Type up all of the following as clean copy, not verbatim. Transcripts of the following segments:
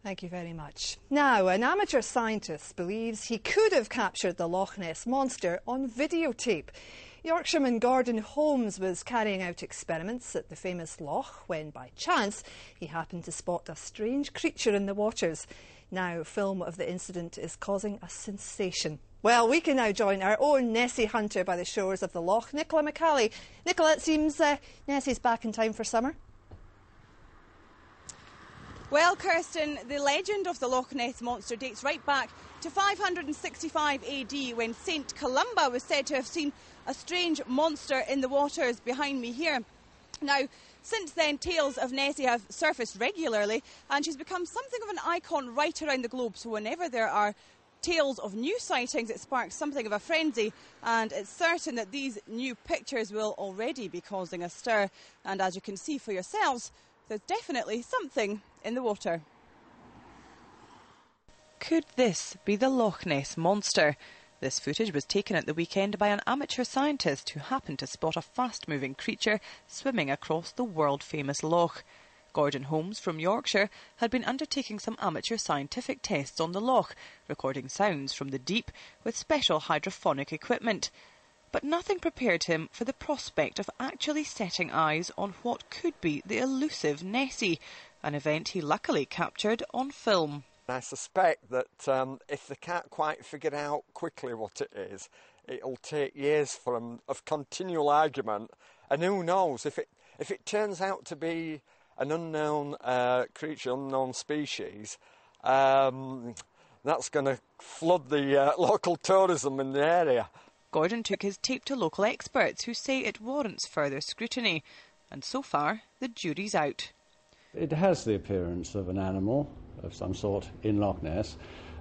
Thank you very much. Now, an amateur scientist believes he could have captured the Loch Ness Monster on videotape. Yorkshireman Gordon Holmes was carrying out experiments at the famous loch when, by chance, he happened to spot a strange creature in the waters. Now, film of the incident is causing a sensation. Well, we can now join our own Nessie hunter by the shores of the loch, Nicola McCally. Nicola, it seems Nessie's back in time for summer. Well, Kirsten, the legend of the Loch Ness Monster dates right back to 565 AD when St Columba was said to have seen a strange monster in the waters behind me here. Now, since then, tales of Nessie have surfaced regularly and she's become something of an icon right around the globe. So whenever there are tales of new sightings, it sparks something of a frenzy, and it's certain that these new pictures will already be causing a stir. And as you can see for yourselves, there's definitely something in the water. Could this be the Loch Ness Monster? This footage was taken at the weekend by an amateur scientist who happened to spot a fast-moving creature swimming across the world-famous loch. Gordon Holmes from Yorkshire had been undertaking some amateur scientific tests on the loch, recording sounds from the deep with special hydrophonic equipment. But nothing prepared him for the prospect of actually setting eyes on what could be the elusive Nessie, an event he luckily captured on film. I suspect that if they can't quite figure out quickly what it is, it'll take years for them of continual argument, and who knows, if it turns out to be an unknown creature, unknown species, that's going to flood the local tourism in the area. Gordon took his tape to local experts who say it warrants further scrutiny. And so far, the jury's out. It has the appearance of an animal of some sort in Loch Ness.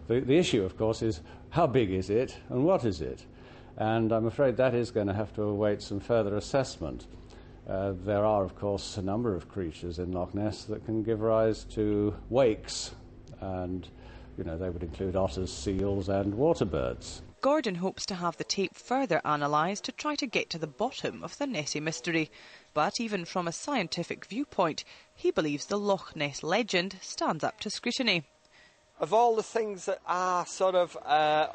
The issue, of course, is how big is it and what is it? And I'm afraid that is going to have to await some further assessment. There are, of course, a number of creatures in Loch Ness that can give rise to wakes, and they would include otters, seals and water birds. Gordon hopes to have the tape further analysed to try to get to the bottom of the Nessie mystery. But even from a scientific viewpoint, he believes the Loch Ness legend stands up to scrutiny. Of all the things that are sort of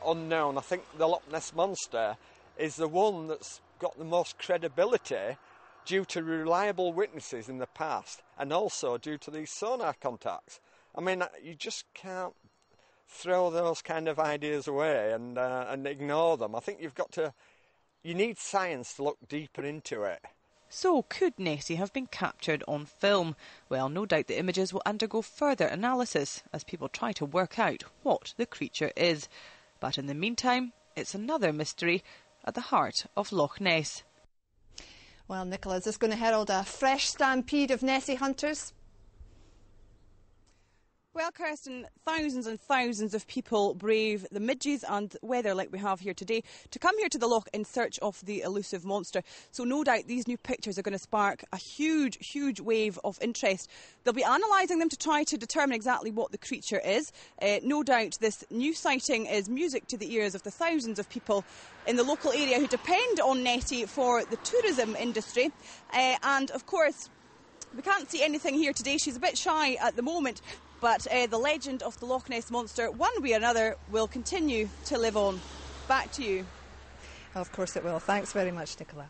unknown, I think the Loch Ness Monster is the one that's got the most credibility due to reliable witnesses in the past and also due to these sonar contacts. I mean, you just can't throw those kind of ideas away and ignore them. I think you need science to look deeper into it. So could Nessie have been captured on film? Well, no doubt the images will undergo further analysis as people try to work out what the creature is. But in the meantime, it's another mystery at the heart of Loch Ness. Well, Nicola, is this going to herald a fresh stampede of Nessie hunters? Well, Kirsten, thousands and thousands of people brave the midges and weather like we have here today to come here to the loch in search of the elusive monster. So no doubt these new pictures are going to spark a huge, huge wave of interest. They'll be analysing them to try to determine exactly what the creature is. No doubt this new sighting is music to the ears of the thousands of people in the local area who depend on Nessie for the tourism industry. And of course, we can't see anything here today. She's a bit shy at the moment. But the legend of the Loch Ness Monster, one way or another, will continue to live on. Back to you. Of course it will. Thanks very much, Nicola.